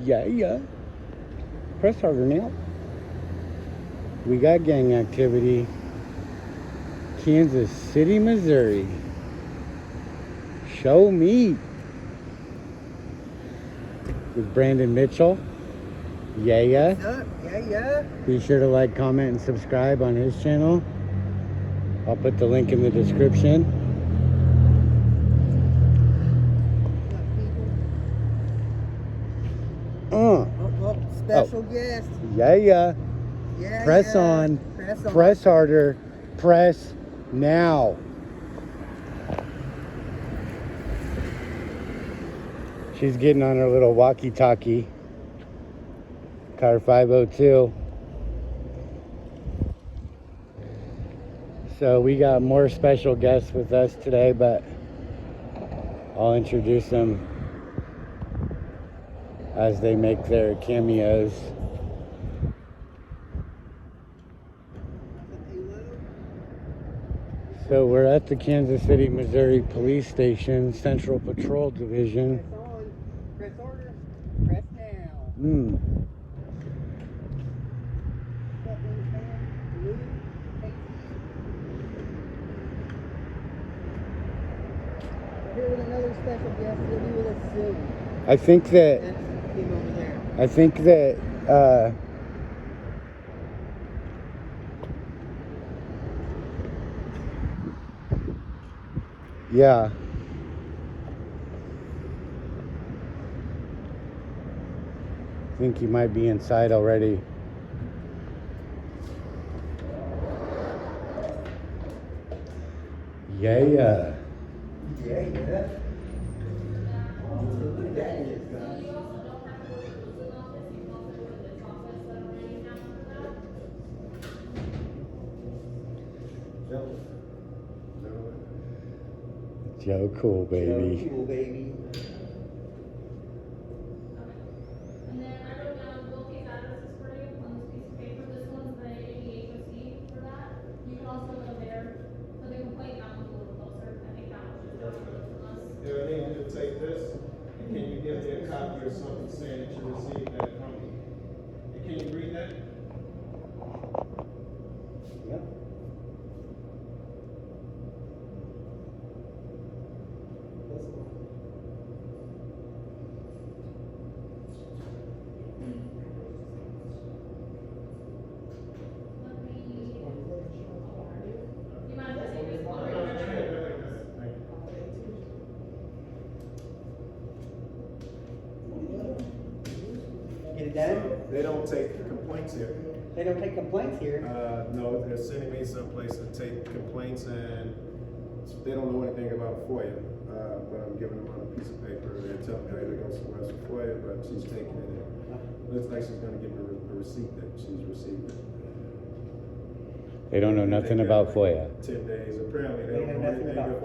Yeah. Press harder now. We got gang activity. Kansas City, Missouri. Show me. With Brandon Mitchell. Yeah. What's up? Yeah. Be sure to like, comment, and subscribe on his channel. I'll put the link in the description. Special guest. Yeah. Press Yeah. on. Press on. Press harder. Press now. She's getting on her little walkie-talkie. Car 502. So we got more special guests with us today, but I'll introduce them as they make their cameos. So we're at the Kansas City, Missouri Police Station, Central Patrol Division. Press order. Press now. Here with another special guest. He'll be with us soon. I think that That's him over there. Yeah. I think he might be inside already. Yeah. Joe Cool, baby. Joe Cool, baby. And then I wrote down both these addresses for you on this piece of paper. This one's the HOC for that. You can also go there for the complaint. That one's a little closer. I think that one's just down the road from us. Yeah, I need you to take this, and can you give me a copy or something saying that you received that from me? And can you read that? Yep. You mind if I take this one? Get it done? They don't take complaints here. They don't take complaints here. No, they're sending me someplace to take complaints, and they don't know anything about FOIA. But I'm giving them on a piece of paper. They're telling me I gotta go somewhere else for FOIA, but she's taking it in. Looks like she's gonna give me a receipt that she's received it. They don't know nothing about FOIA. 10 days. Apparently, they don't know anything about it,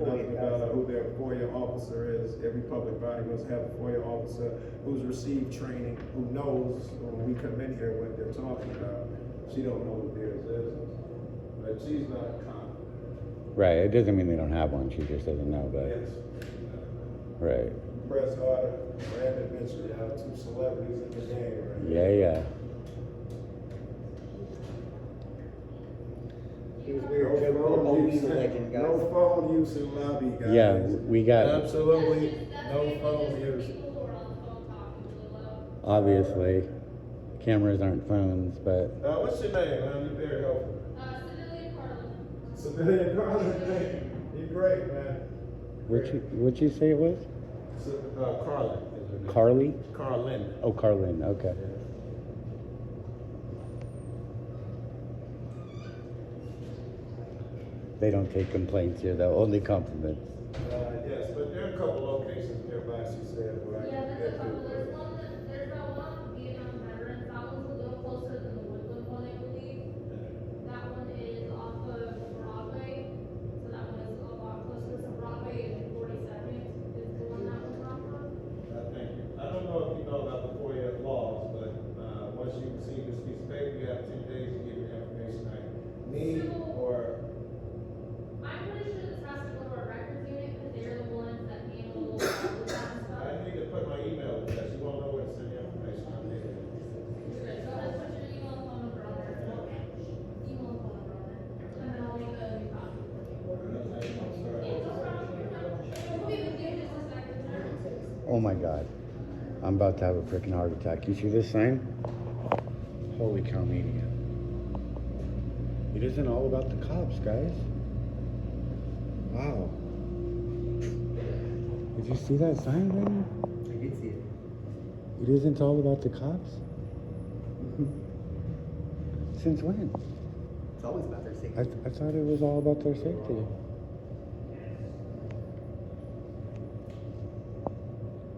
nothing about who their FOIA officer is. Every public body must have a FOIA officer who's received training, who knows when we come in here what they're talking about. She don't know who theirs is, but she's not confident. Right. It doesn't mean they don't have one. She just doesn't know, but. Yes. Right. Press harder. Brandon Mitchell, you have two celebrities in the game right Yeah. He was weird. Joe Cool, he's a legend, guys. No phone use in lobby, guys. Yeah, we got. Absolutely no phone use. People who are on the phone talking really loud. Obviously, cameras aren't phones, but. What's your name, man? You're very helpful. Civilian Carlin. Civilian Carlin, you're great, man. What'd you say it was? Carlin. is her name. Carly? Carlin. Oh, Carlin. Okay. They don't take complaints here, though. Only compliments. Yes, but there are a couple locations nearby, she said, where I Yeah, can there's get a couple. to. There's that one, Vietnam veterans. That one's a little closer than the Woodland one, I believe. That one is off of Broadway. So that one is a lot closer. So Broadway and 42nd is the one that one's off of. Thank you. I don't know if you know about the FOIA laws, but once you receive this piece of paper, you have 10 days to give me the information I need or. I'm pretty sure this has to go to our records unit because they're the ones that handle all of that stuff. I need to put my email address. You won't know where to send the Oh my God. I'm about to have a freaking heart attack. You see this sign? Holy cow media. It isn't all about the cops, guys. Wow. Did you see that sign, Brandon? I did see it. It isn't all about the cops? Since when? It's always about their safety. I thought it was all about their safety.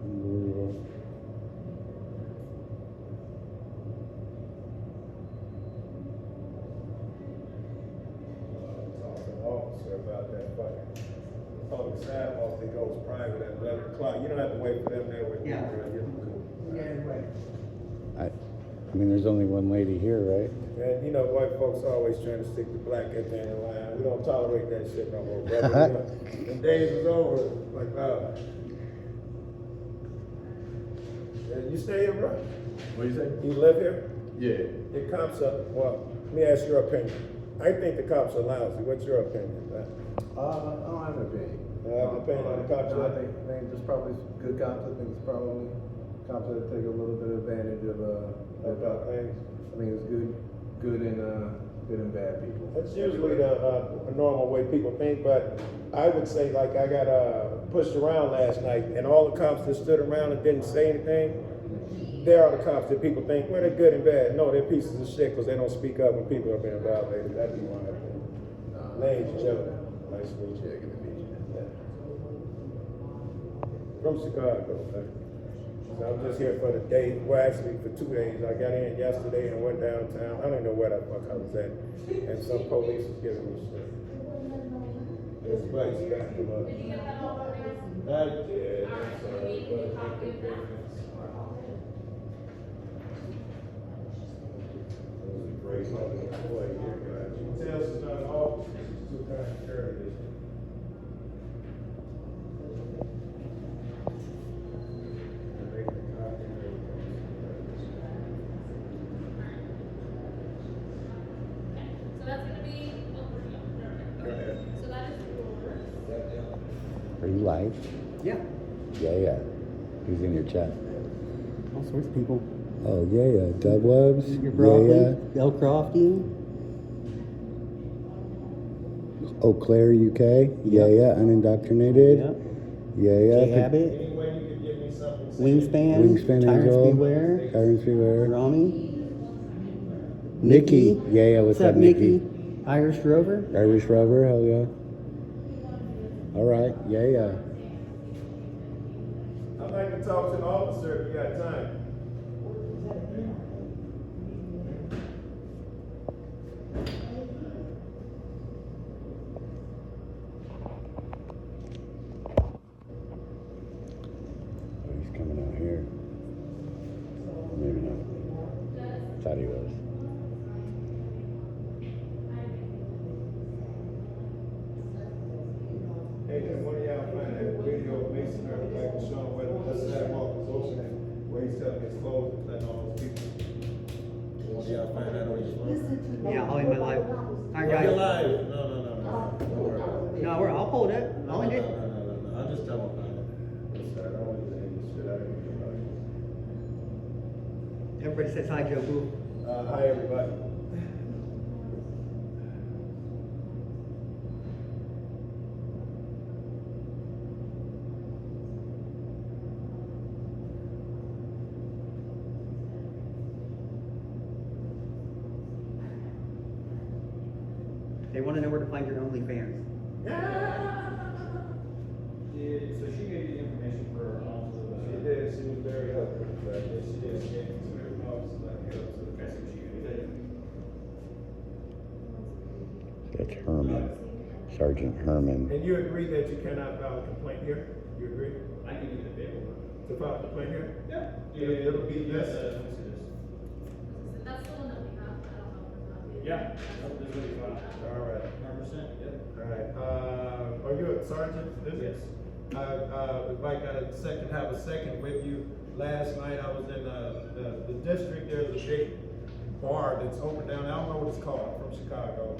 Unbelievable. Talk to the officer about that fucking public sidewalk that goes private at 11 o'clock. You don't have to wait for them there with you. Yeah. Yeah. Right. I mean, there's only one lady here, right? And you know, white folks always trying to stick the black at the end of the line. We don't tolerate that shit no more, brother. The days is over. Like, you stay here, bro? What do you say? You live here? Yeah. The cops are, well, let me ask your opinion. I think the cops are lousy. What's your opinion? I don't have an opinion. You have an opinion on the cops? No, I think there's probably good cops. I think it's probably cops that take a little bit of advantage of About things. I think it's good and bad people. That's usually the normal way people think, but I would say, like, I got pushed around last night, and all the cops that stood around and didn't say anything, they are the cops that people think, well, they're good and bad. No, they're pieces of shit because they don't speak up when people are being violated. That'd be my opinion. Name's Joe. Nice to meet you. Yeah, good to meet you. Yeah. From Chicago. So I'm just here for the day. Well, actually for 2 days. I got in yesterday and went downtown. I don't even know where the fuck I was at. And some police was giving me shit. This place got them up. Did you get that all organized? I did. Alright, so we need a copy of that. Great fucking boy here, guys. You can tell she's not an officer. She's too kind of careless. So that's gonna be, so that is yours. Are you live? Yeah. Yeah. Who's in your chat? All sorts of people. Oh, yeah. Dub Webs? Your broccoli, Yeah. El Crofty. Eau Claire, UK? Yeah. Unindoctrinated? Yep. Yeah. Jay Abbott. Any way you could give me something? Wingspan. Wingspan Tyrants Angel. Beware. Tyrants Beware. Rami. Nikki. Yeah. What's up, Nikki? Irish Rover. Irish Rover, hell yeah. All right, yeah. I'd like to talk to an officer if you got time. Oh, he's coming out here. Maybe not. Thought he was. Hey, then one of y'all find that video of Mason or back and showing where the sidewalk is open, where he's telling his clothes and letting all those people. One of y'all find that on your phone? Yeah, I'll in my live. Alright, You're guys. live. No. Don't worry about it. No, I'll pull it up. I'll end it. No. I'll just tell them about it. Yes, sir. I don't want to say this shit out of here. Everybody says hi, Joe Boo. Hi, everybody. They want to know where to find your OnlyFans. So she gave you the information for She did. She was very helpful. Yes, she did. She gave me some different officers I can help to. that's what she gave you. That's Herman. Sergeant Herman. And you agree that you cannot file a complaint here? You agree? I can give you the paperwork. To file a complaint here? Yeah. It'll be this. Let me see this. That's the one that we have, I don't know if it's not. Yeah. Nope, this is what you filed. All right. 100%, yep. All right. Are you a sergeant? Yes. If I got a second, have a second with you. Last night I was in the district. There's a big bar that's open down. I don't know what it's called. I'm from Chicago.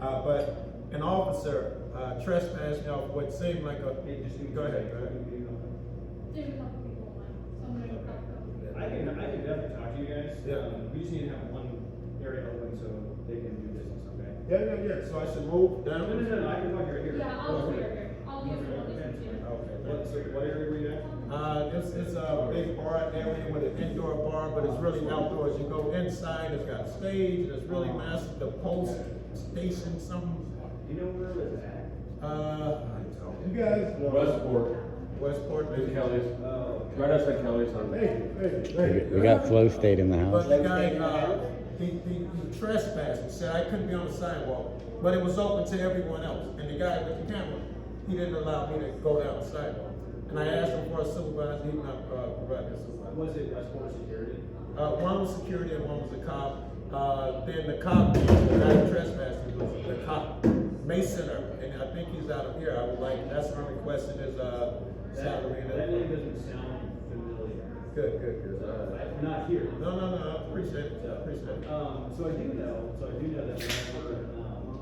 But an officer trespassed me off what seemed like a. Hey, just Go ahead. There's a couple people. guys. Yeah. We just need to have one area open so they can do business, okay? Yeah, so I should move down? No, I can talk to you right here. Yeah, I'll just be right here. I'll use the one that's here. Okay. What area were you at? It's a big bar area with an indoor bar, but it's really outdoors. You go inside, it's got stage, it's really massive, the post station, something. Do you know where it is at? You guys. Westport, maybe. Kelly's. Oh, okay. Right outside Kelly's on. We got Flow State in the But house. the guy, he trespassed, he said I couldn't be on the sidewalk, but it was open to everyone else. And the guy with the camera, he didn't allow me to go down the sidewalk. And I asked him for a supervisor, he would not provide me a supervisor. Was it Westport Security? One was security and one was a cop. Then the cop, the guy who trespassed, was the cop, Masoner, and I think he's out of here. I would like, that's my request in his salary. and That name everything. doesn't sound familiar. Good. Not here. No, I appreciate it, I appreciate it. So I do know that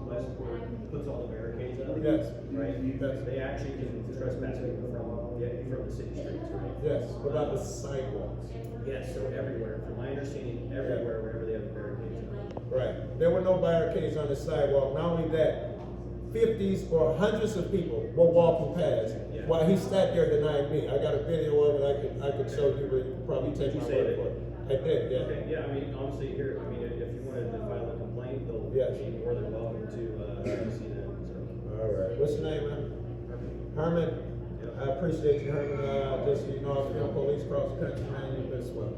Westport puts all the barricades up. Yes. Right? Yes. They actually can trespass people from the city streets, right? Yes, what about the sidewalks? Yes, so everywhere, from my understanding, everywhere, wherever they have the barricades up. Right, there were no barricades on the sidewalk, not only that, 50s or hundreds of people were walking past, Yeah. while he sat there denying me. I got a video of it, I could show you, but you could probably take Did you my save word it? for it. I did, yeah. Okay, yeah, I mean, honestly, here, I mean, if you wanted to file a complaint, they'll Yes. be more than welcome to see that, so. All right, what's your name, man? Herman? I appreciate you, Herman, just so you know, if you're police cross the country, man, you've been swell.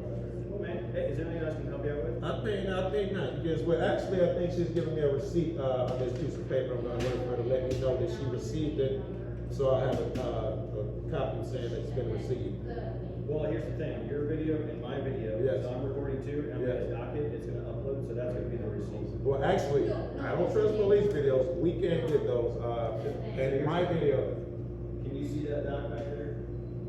Well, man, hey, is there anything else I can help you out with? I think not. You just well. Actually, I think she's giving me a receipt on this piece of paper. I'm gonna wait for her to let me know that she received it, so I have a copy saying that it's been received. Well, here's the thing, your video and my video, Yes. so I'm recording too, and I'm Yes. gonna dock it, it's gonna upload, so that's gonna be the receipt. Well, actually, I don't trust police videos. We can't get those. And in my video, Can you see that doc back there?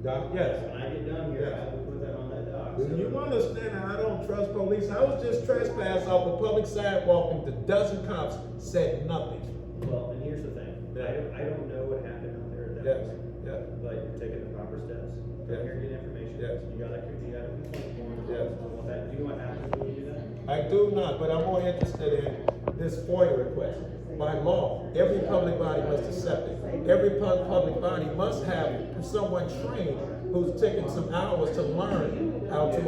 Doc, yes. When I get done here, Yes. I will put that on that doc. Do you understand that I don't trust police? I was just trespassed off a public sidewalk and the dozen cops said nothing. Well, and here's the thing, Yeah. I don't know what happened out there at that Yes, point, yes, but you're taking the proper steps. Yes. Come here and get information. Yes. You gotta complaint form. Yes. Do you know what happens when you do that? I do not, but I'm more interested in this FOIA request. By law, every public body must accept it. Every public body must have someone trained who's taken some hours to learn how to,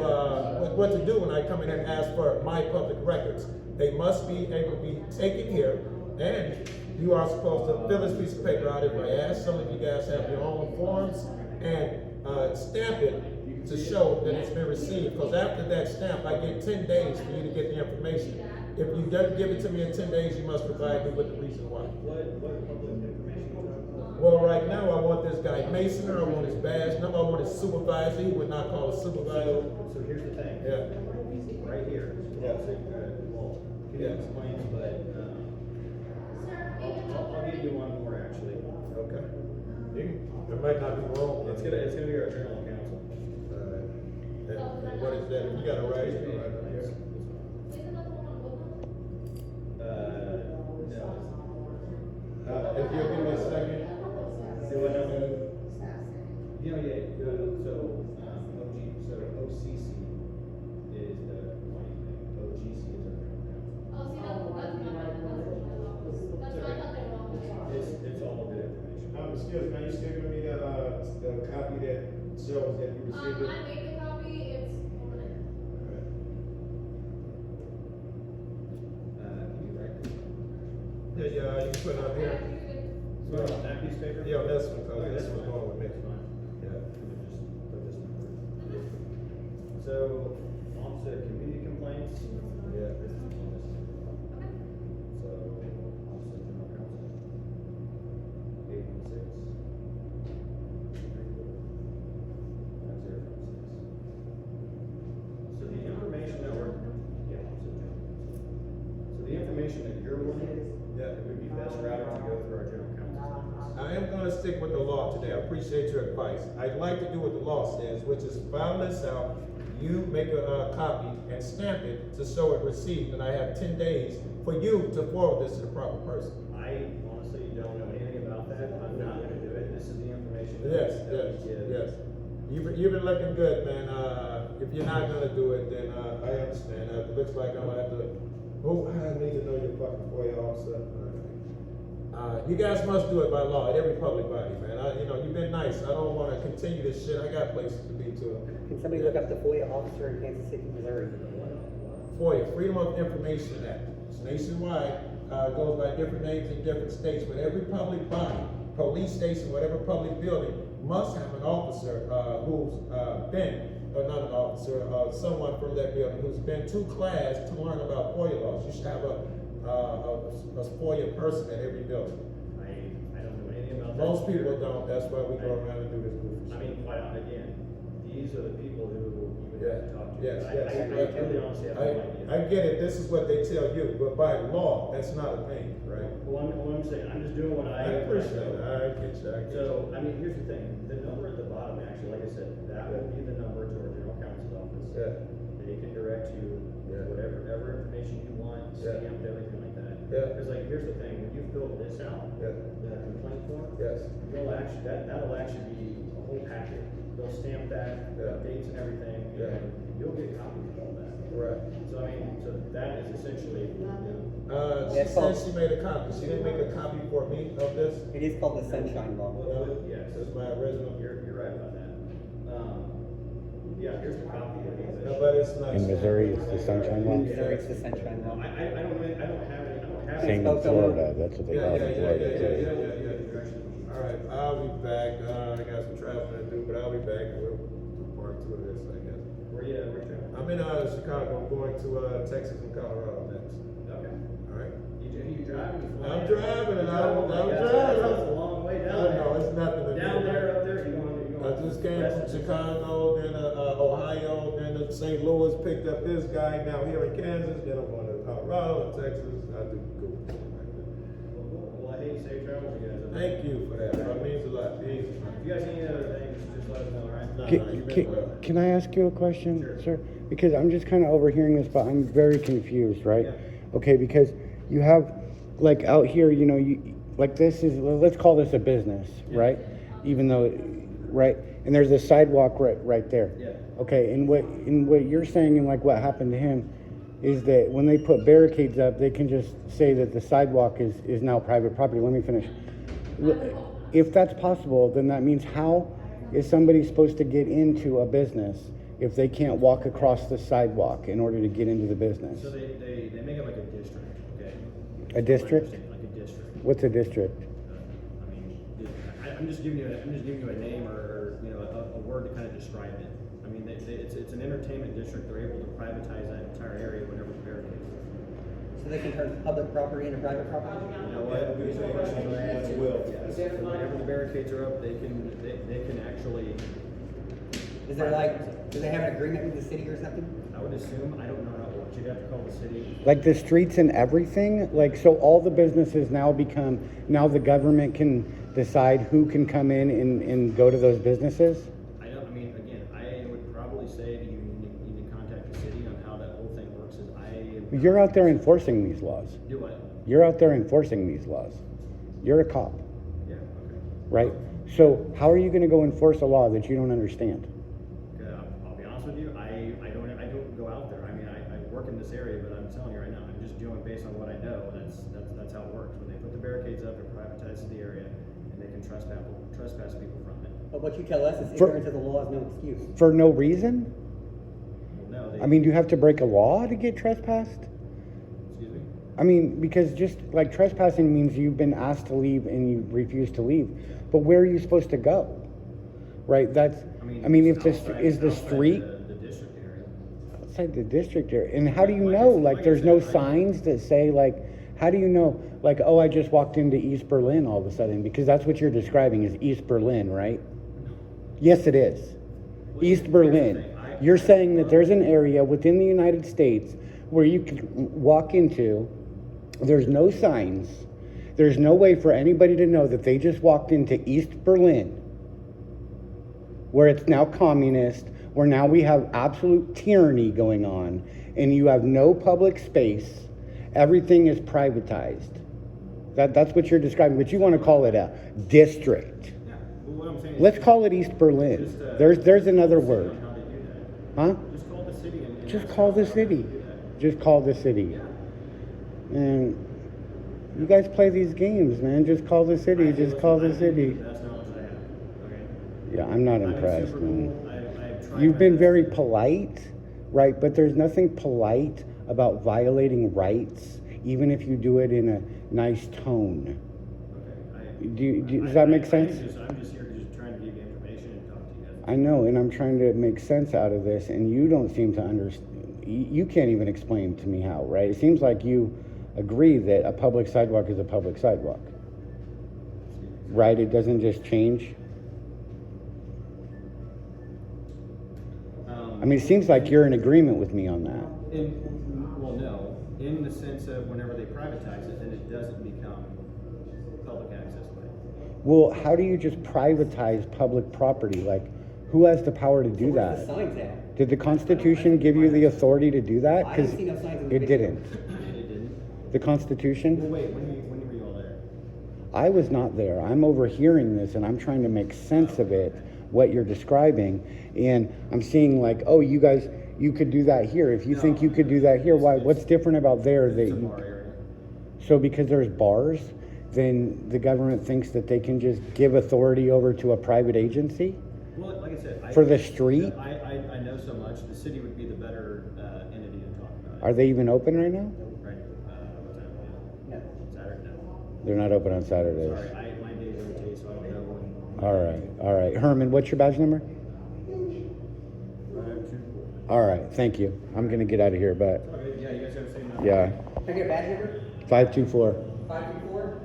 what to do when I come in and ask for my public records. They must be able to be taken here, and you are supposed to fill this piece of paper out if I ask. Some of you guys have your own forms, and stamp it to show that it's been received, because after that stamp, I get 10 days for you to get the information. If you don't give it to me in 10 days, you must provide me with the reason why. What public information are you talking about? Well, right now, I want this guy Mason, I want his badge number, I want his supervisor, he would not call a supervisor. So here's the thing. Yeah. Right here. Yeah. Well, give Yeah. me complaints, but, I'll give you one more actually. Okay. It might not be wrong. It's gonna be our general counsel. And what is that? If you got to write it, right up here. Isn't that the one on Oakland? No. If you'll give me a second. Do what now? Yeah, so OCC is the one thing, OGC is our general counsel. Oh, see, that's not, that's what I thought they were all. It's all good information. Excuse me, you still giving me the copy that shows that you received it? I made the copy, it's over there. Can you write this? Yeah, you can put it on here. So on that piece of paper? Yeah, that's one, Okay, because this that's was fine. going with me. That's fine. Yeah. Just put this number. So, on to community complaints. Yeah. This is on this. So, on to general counsel. 816. 9056. So the information that we're, yeah, so the information that you're wanting, Yeah. it would be best routed to go through our general counsel. I am going to stick with the law today. I appreciate your advice. I'd like to do what the law says, which is file this out, you make a copy and stamp it to show it received, and I have 10 days for you to forward this to the proper person. I honestly don't know anything about that. I'm not gonna do it. This is the information. Yes, that we give. yes. You've been looking good, man. if you're not gonna do it, then, I understand. It looks like I'm gonna have to, I need to know your fucking FOIA officer. You guys must do it by law at every public body, man. You've been nice. I don't wanna continue this shit. I got places to be too. Can somebody look up the FOIA officer in Kansas City, Missouri? FOIA, Freedom of Information Act. It's nationwide, goes by different names in different states, but every public body, police station, whatever public building, must have an officer who's not an officer, someone from that building who's been to class to learn about FOIA laws. You should have a FOIA person at every building. I don't know anything about that. Most people don't, that's why we go around and do this goofy I shit. mean, quite again, these are the people who you would have to talk to. Yes, I really honestly have no idea. I get it, this is what they tell you, but by law, that's not a thing, right? Well, I'm saying, I'm just doing what I appreciate it, I get you. So, I mean, here's the thing, the number at the bottom, actually, like I said, that will be the number to our general counsel's office. Yeah. They can direct you, Yeah. whatever information you want, Yeah. stamped, everything like that. Yeah. Because like, here's the thing, when you fill this out, Yeah. the complaint form, Yes. that'll actually be a whole packet. They'll stamp that, Yeah. dates and everything, Yeah. and you'll get copies of all that. Right. So I mean, so that is essentially, She That's said called- she made a copy, she didn't make a copy for me of this? It is called the Sunshine Law. yes, This is my original. you're right about that. Yeah, here's the copy of it. No, but it's not. In Missouri, it's the Sunshine Law. Missouri, it's the Sunshine Law. I don't have Same it. in Florida, that's what they Yeah, call yeah, it in yeah, Florida yeah, too. yeah. All right, I'll be back. I got some traveling to do, but I'll be back. We'll do part two of this, I guess. Where you traveling? I'm in Chicago. I'm going to Texas and Colorado next. Okay. All right. You driving? You I'm flying? driving, and I'm Oh my driving. God, That's a long way down there. No, it's nothing to do. Down there, up there, you going? I just came from Chicago, then Ohio, then St. Louis, picked up this guy, now here in Kansas, then I'm going to Colorado and Texas. I do cool shit like that. Well, hey, safe travels, you guys. Thank you for that, bro. It means a lot. Peace. If you guys need any other things, just let us know, all right? Nah, Can, you've been can, well. can I ask you a question, sir? Because I'm just kind of overhearing this, but I'm very confused, right? Yeah. Okay, because you have, like out here, like this is, let's call this a business, right? Even though, right? And there's a sidewalk right there. Yeah. Okay, and what you're saying and like what happened to him is that when they put barricades up, they can just say that the sidewalk is now private property. Let me finish. If that's possible, then that means how is somebody supposed to get into a business if they can't walk across the sidewalk in order to get into the business? So they make it like a district, okay? A district? Like a district. What's a district? I mean, I'm just giving you a name or a word to kind of describe it. I mean, it's an entertainment district. They're able to privatize that entire area whenever the barricades. So they can turn public property into private property? You know what? So whenever the barricades are up, they can actually. Is there do they have an agreement with the city or something? I would assume, I don't know what you'd have to call the city. Like the streets and everything? Like, so all the businesses now the government can decide who can come in and go to those businesses? I mean, again, I would probably say that you need to contact the city on how that whole thing works. You're out there enforcing these laws. Do what? You're out there enforcing these laws. You're a cop, Yeah, okay. right? So how are you going to go enforce a law that you don't understand? I'll be honest with you, I don't go out there. I mean, I work in this area, but I'm telling you right now, I'm just doing based on what I know. That's how it works. When they put the barricades up, it privatizes the area, and they can trespass people from it. But what you tell us is For- ignorance of the law is no excuse. For no reason? Well, no, I mean, do you have to break a law to get trespassed? excuse me? I mean, because just like trespassing means you've been asked to leave and you refuse to leave. But where are you supposed to go? Right? I mean, if this is the street The district area. outside the district area, and how do you know? Like, there's no signs that say like, how do you know? Like, oh, I just walked into East Berlin all of a sudden, because that's what you're describing is East Berlin, right? Yes, it is. East Berlin. You're saying that there's an area within the United States where you can walk into, there's no signs, there's no way for anybody to know that they just walked into East Berlin, where it's now communist, where now we have absolute tyranny going on, and you have no public space, everything is privatized. That's what you're describing, but you want to call it a district. Yeah, well, what I'm saying is. Let's call it East Berlin. There's another word. How they do that. Huh? Just call the city and. Just ask call how the far city. to do that. Just call the city. Yeah. And you guys play these games, man. Just call the city. Hey, Just listen, call the I'm giving you city. the best knowledge I have, okay? Yeah, I'm not I've been impressed, super man. cool. I've tried You've my been best. very polite, right? But there's nothing polite about violating rights, even if you do it in a nice tone. Okay. Does that make sense? I'm just here just trying to give you information and talk to you guys. I know, and I'm trying to make sense out of this, and you don't seem to understand. You can't even explain to me how, right? It seems like you agree that a public sidewalk is a public sidewalk, right? It doesn't just change. I mean, it seems like you're in agreement with me on that. Well, no, in the sense of whenever they privatize it, then it doesn't become public access way. Well, how do you just privatize public property? Like, who has the power to do Where's the that? signs at? Did the Constitution give you the authority to do that? I Because haven't seen no signs in the it video. didn't. It didn't. The Well, Constitution? wait, when were you all there? I was not there. I'm overhearing this and I'm trying to make sense of it, what you're describing. And I'm seeing like, oh, you guys, you could do that here. If you No. think you could do that here, why? What's different about there that It's a you? bar area. So because there's bars, then the government thinks that they can just give authority over to a private agency? Well, like I said, For the street? I know so much. The city would be the better entity to talk about it. Are they even open right now? Right? What's that? No. Saturday? No. They're not open on Saturdays. Sorry, my days rotate, so I don't know when. All right, all right. Herman, what's your badge number? All right, thank you. I'm gonna get out of here, but Yeah, you guys have the same number. yeah, Can I get a badge number? 524. 524?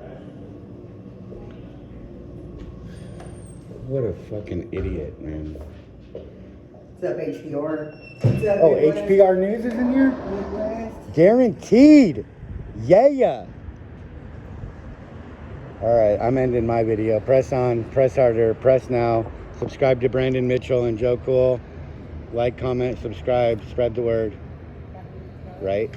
What a fucking idiot, man. What's up, HPR? What's up, Oh, Midwest? HPR News is in here? Midwest? Guaranteed. Yeah. All right, I'm ending my video. Press on, press harder, press now. Subscribe to Brandon Mitchell and Joe Cool. Like, comment, subscribe, spread the word. Right?